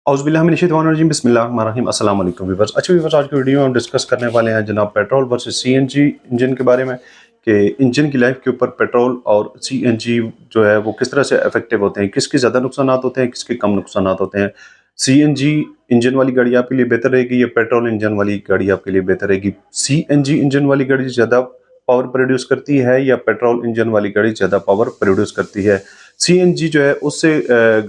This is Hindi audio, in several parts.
औज़ुबिल्लाहिमिनश्शैतानिर्रजीम बिस्मिल्लाहिर्रहमानिर्रहीम अस्सलाम वालेकुम व्यूअर्स। अच्छा व्यूअर्स, आज की वीडियो में हम डिस्कस करने वाले हैं जनाब पेट्रोल वर्सेस सीएनजी इंजन के बारे में कि इंजन की लाइफ के ऊपर पेट्रोल और सीएनजी जो है वो किस तरह से इफेक्टिव होते हैं, किसके ज़्यादा नुकसानात होते हैं, किसके कम नुकसानात होते हैं। सीएनजी इंजन वाली गाड़ी आपके लिए बेहतर रहेगी या पेट्रोल इंजन वाली गाड़ी आपके लिए बेहतर रहेगी। सीएनजी इंजन वाली गाड़ी ज़्यादा पावर प्रोड्यूस करती है या पेट्रोल इंजन वाली गाड़ी ज़्यादा पावर प्रोड्यूस करती है। सीएनजी जो है उससे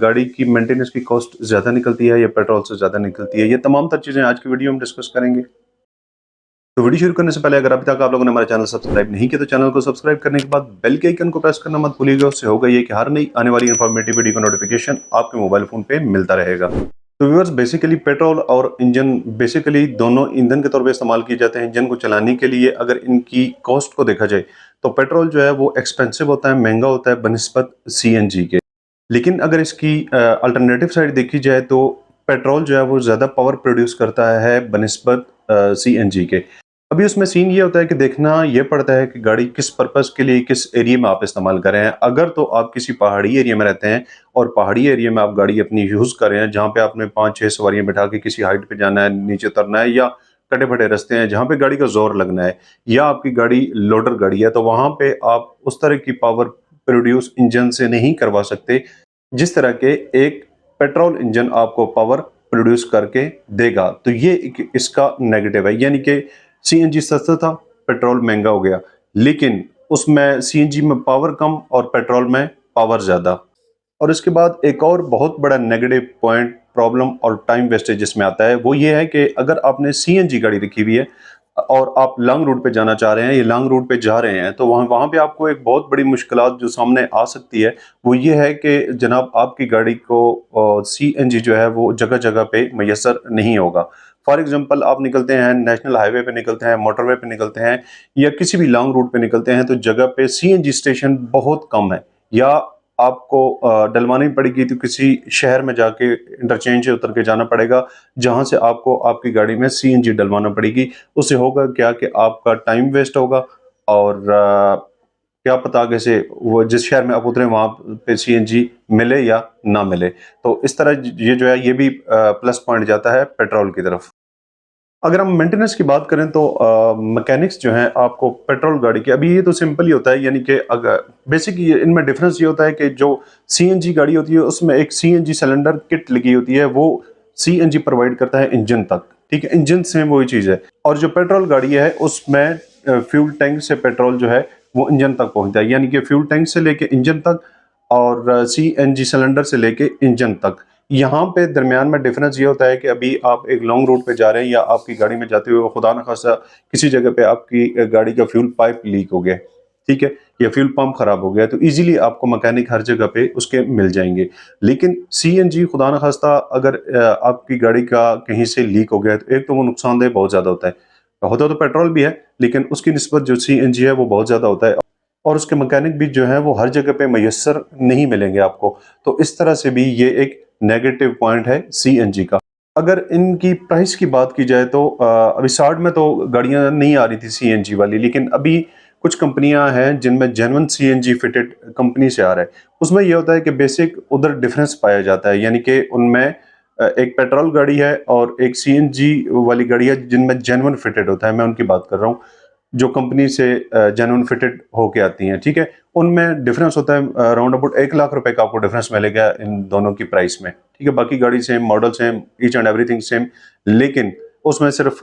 गाड़ी की मेंटेनेंस की कॉस्ट ज़्यादा निकलती है या पेट्रोल से ज़्यादा निकलती है। ये तमाम तर चीज़ें आज की वीडियो में डिस्कस करेंगे। तो वीडियो शुरू करने से पहले अगर अभी तक आप लोगों ने हमारा चैनल सब्सक्राइब नहीं किया तो चैनल को सब्सक्राइब करने के बाद बेल के आइकन को प्रेस करना मत भूलिएगा। उससे होगा ये कि हर नई आने वाली इन्फॉर्मेटिव वीडियो का नोटिफिकेशन आपके मोबाइल फ़ोन पे मिलता रहेगा। तो व्यूअर्स, बेसिकली पेट्रोल और इंजन बेसिकली दोनों ईंधन के तौर पे इस्तेमाल किए जाते हैं इंजन को चलाने के लिए। अगर इनकी कॉस्ट को देखा जाए तो पेट्रोल जो है वो एक्सपेंसिव होता है, महंगा होता है बनिस्बत सीएनजी के। लेकिन अगर इसकी अल्टरनेटिव साइड देखी जाए तो पेट्रोल जो है वो ज़्यादा पावर प्रोड्यूस करता है बनिस्बत सीएनजी के। अभी उसमें सीन ये होता है कि देखना ये पड़ता है कि गाड़ी किस पर्पस के लिए, किस एरिया में आप इस्तेमाल कर रहे हैं। अगर तो आप किसी पहाड़ी एरिया में रहते हैं और पहाड़ी एरिया में आप गाड़ी अपनी यूज़ कर रहे हैं, जहाँ पे आपने 5-6 सवारियाँ बिठा के किसी हाइट पे जाना है, नीचे उतरना है, या कटे-फटे रास्ते हैं जहाँ पे गाड़ी का ज़ोर लगना है, या आपकी गाड़ी लोडर गाड़ी है, तो वहाँ पे आप उस तरह की पावर प्रोड्यूस इंजन से नहीं करवा सकते जिस तरह के एक पेट्रोल इंजन आपको पावर प्रोड्यूस करके देगा। तो ये इसका नेगेटिव है, यानी कि सीएनजी सस्ता था, पेट्रोल महंगा हो गया, लेकिन उसमें सीएनजी में पावर कम और पेट्रोल में पावर ज़्यादा। और इसके बाद एक और बहुत बड़ा नेगेटिव पॉइंट, प्रॉब्लम और टाइम वेस्टेज जिसमें आता है वो ये है कि अगर आपने सीएनजी गाड़ी रखी हुई है और आप लॉन्ग रूट पे जाना चाह रहे हैं या लॉन्ग रूट पे जा रहे हैं, तो वहाँ वहाँ पे आपको एक बहुत बड़ी मुश्किलात जो सामने आ सकती है वो ये है कि जनाब आपकी गाड़ी को सीएनजी जो है वो जगह जगह पे मैसर नहीं होगा। फॉर एग्जांपल, आप निकलते हैं नेशनल हाईवे पे, निकलते हैं मोटरवे पे, निकलते हैं या किसी भी लॉन्ग रूट पे निकलते हैं, तो जगह पे सीएनजी स्टेशन बहुत कम है, या आपको डलवानी पड़ेगी तो किसी शहर में जाके इंटरचेंज से उतर के जाना पड़ेगा, जहां से आपको आपकी गाड़ी में सीएनजी डलवाना पड़ेगी। उससे होगा क्या कि आपका टाइम वेस्ट होगा और क्या पता आगे से वो जिस शहर में आप उतरे वहां पे सीएनजी मिले या ना मिले। तो इस तरह ये जो है ये भी प्लस पॉइंट जाता है पेट्रोल की तरफ। अगर हम मेंटेनेंस की बात करें तो मैकेनिक्स जो हैं आपको पेट्रोल गाड़ी के, अभी ये तो सिंपल ही होता है, यानी कि अगर बेसिक इनमें डिफरेंस ये होता है कि जो सीएनजी गाड़ी होती है उसमें एक सीएनजी सिलेंडर किट लगी होती है, वो सीएनजी प्रोवाइड करता है इंजन तक। ठीक है, इंजन से वही चीज़ है। और जो पेट्रोल गाड़ी है उसमें फ्यूल टैंक से पेट्रोल जो है वो इंजन तक पहुंचता है, यानी कि फ्यूल टैंक से लेके इंजन तक और सीएनजी सिलेंडर से लेके इंजन तक। यहाँ पे दरमियान में डिफरेंस ये होता है कि अभी आप एक लॉन्ग रूट पे जा रहे हैं या आपकी गाड़ी में जाते हुए खुदा न खासा किसी जगह पे आपकी गाड़ी का फ्यूल पाइप लीक हो गया, ठीक है, या फ्यूल पंप खराब हो गया, तो इजीली आपको मैकेनिक हर जगह पे उसके मिल जाएंगे। लेकिन सीएनजी खुदा न खास्ता अगर आपकी गाड़ी का कहीं से लीक हो गया तो एक तो वो नुकसानदेह बहुत ज़्यादा होता है। होता तो पेट्रोल भी है, लेकिन उसकी निस्बत जो सीएनजी है वो बहुत ज़्यादा होता है और उसके मैकेनिक भी जो है वो हर जगह पे मैसर नहीं मिलेंगे आपको। तो इस तरह से भी ये एक नेगेटिव पॉइंट है सीएनजी का। अगर इनकी प्राइस की बात की जाए तो अभी स्टार्ट में तो गाड़ियां नहीं आ रही थी सीएनजी वाली, लेकिन अभी कुछ कंपनियां हैं जिनमें जेन्युइन सीएनजी फिटेड कंपनी से आ रहा है। उसमें यह होता है कि बेसिक उधर डिफरेंस पाया जाता है, यानी कि उनमें एक पेट्रोल गाड़ी है और एक सीएनजी वाली गाड़ी है जिनमें जेन्युइन फिटेड होता है। मैं उनकी बात कर रहा हूँ जो कंपनी से जेन्युइन फिटेड होके आती हैं, ठीक है। उनमें डिफरेंस होता है अराउंड अबाउट 1 लाख रुपए का आपको डिफरेंस मिलेगा इन दोनों की प्राइस में, ठीक है। बाकी गाड़ी same, model same, each and everything same, लेकिन उसमें सिर्फ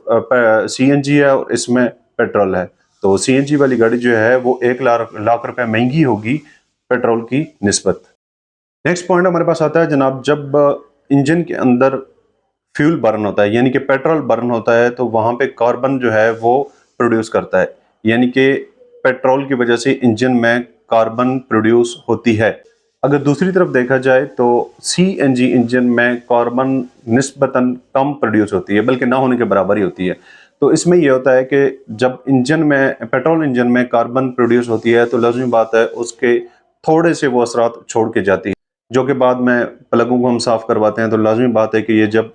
सीएनजी है और इसमें पेट्रोल है। तो सीएनजी वाली गाड़ी जो है वो 1 लाख रुपए महंगी होगी पेट्रोल की निस्बत। नेक्स्ट पॉइंट हमारे पास आता है जनाब, जब इंजन के अंदर फ्यूल बर्न होता है, यानी कि पेट्रोल बर्न होता है, तो वहां पे कार्बन जो है वो प्रोड्यूस करता है, यानी कि पेट्रोल की वजह से इंजन में कार्बन प्रोड्यूस होती है। अगर दूसरी तरफ देखा जाए तो सीएनजी इंजन में कार्बन निस्बतन कम प्रोड्यूस होती है, बल्कि ना होने के बराबर ही होती है। तो इसमें यह होता है कि जब इंजन में, पेट्रोल इंजन में कार्बन प्रोड्यूस होती है तो लाजमी बात है उसके थोड़े से वो असरात छोड़ के जाती है, जो कि बाद में प्लगों को हम साफ करवाते हैं। तो लाजमी बात है कि ये जब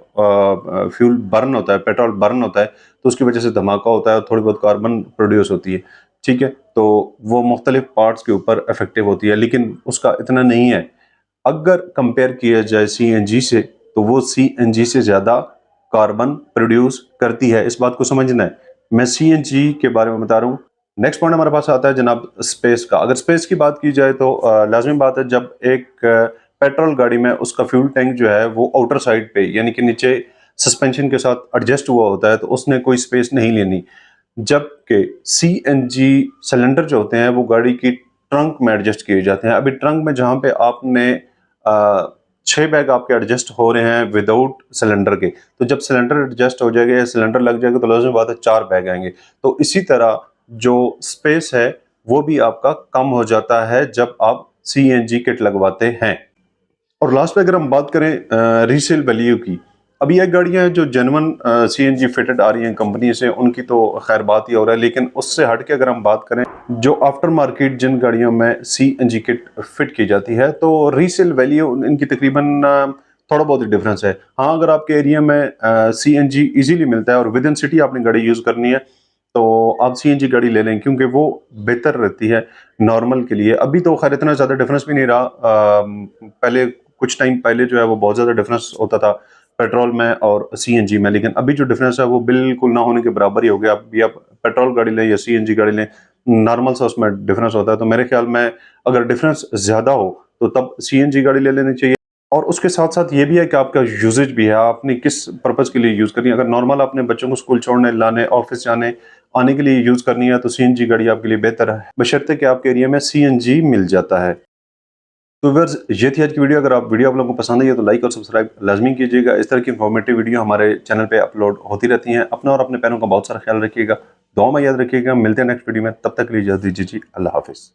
फ्यूल बर्न होता है, पेट्रोल बर्न होता है, तो उसकी वजह से धमाका होता है और थोड़ी बहुत कार्बन प्रोड्यूस होती है, ठीक है। तो वो मुख्तलिफ पार्ट्स के ऊपर इफेक्टिव होती है, लेकिन उसका इतना नहीं है अगर कंपेयर किया जाए सीएनजी से। तो वो CNG से ज़्यादा कार्बन प्रोड्यूस करती है। इस बात को समझना है। मैं CNG के बारे में बता रहा हूँ। नेक्स्ट पॉइंट हमारे पास आता है जनाब स्पेस का। अगर स्पेस की बात की जाए तो लाजमी बात है, जब एक पेट्रोल गाड़ी में उसका फ्यूल टैंक जो है वो आउटर साइड पे यानी कि नीचे सस्पेंशन के साथ एडजस्ट हुआ होता है, तो उसने कोई स्पेस नहीं लेनी। जबकि CNG सिलेंडर जो होते हैं वो गाड़ी की ट्रंक में एडजस्ट किए जाते हैं। अभी ट्रंक में जहाँ पे आपने 6 बैग आपके एडजस्ट हो रहे हैं विदाउट सिलेंडर के, तो जब सिलेंडर एडजस्ट हो जाएगा या सिलेंडर लग जाएगा तो लाज़िम बात है 4 बैग आएंगे। तो इसी तरह जो स्पेस है वो भी आपका कम हो जाता है जब आप CNG किट लगवाते हैं। और लास्ट में अगर हम बात करें रीसेल वैल्यू की, अभी ये गाड़ियां हैं जो जेन्युइन CNG फिटेड आ रही हैं कंपनी से, उनकी तो खैर बात ही हो रहा है। लेकिन उससे हट के अगर हम बात करें जो आफ्टर मार्केट जिन गाड़ियों में CNG किट फिट की जाती है, तो रीसेल वैल्यू इनकी तकरीबन थोड़ा बहुत ही डिफरेंस है। हाँ, अगर आपके एरिया में CNG इजीली मिलता है और विद इन सिटी आपने गाड़ी यूज़ करनी है तो आप CNG गाड़ी ले लें, क्योंकि वो बेहतर रहती है नॉर्मल के लिए। अभी तो खैर इतना ज़्यादा डिफरेंस भी नहीं रहा। पहले कुछ टाइम पहले जो है वो बहुत ज़्यादा डिफरेंस होता था पेट्रोल में और CNG में, लेकिन अभी जो डिफरेंस है वो बिल्कुल ना होने के बराबर ही हो गया। अभी आप पेट्रोल गाड़ी लें या CNG गाड़ी लें, नॉर्मल सा उसमें डिफरेंस होता है। तो मेरे ख्याल में अगर डिफरेंस ज़्यादा हो तो तब CNG गाड़ी ले लेनी चाहिए। और उसके साथ साथ ये भी है कि आपका यूजेज भी है, आपने किस पर्पज़ के लिए यूज़ करनी है। अगर नॉर्मल आपने बच्चों को स्कूल छोड़ने, लाने, ऑफिस जाने आने के लिए यूज़ करनी है तो CNG गाड़ी आपके लिए बेहतर है, बशर्ते कि आपके एरिया में CNG मिल जाता है। तो व्यूअर्स, ये थी आज की वीडियो। अगर आप वीडियो आप लोगों को पसंद आई है तो लाइक और सब्सक्राइब लाजमी कीजिएगा। इस तरह की इन्फॉर्मेटिव वीडियो हमारे चैनल पे अपलोड होती रहती हैं। अपना और अपने पैरों का बहुत सारा ख्याल रखिएगा, दुआ में याद रखिएगा। मिलते हैं नेक्स्ट वीडियो में, तब तक के लिए इजाज़त दीजिए जी। अल्लाह हाफिज़।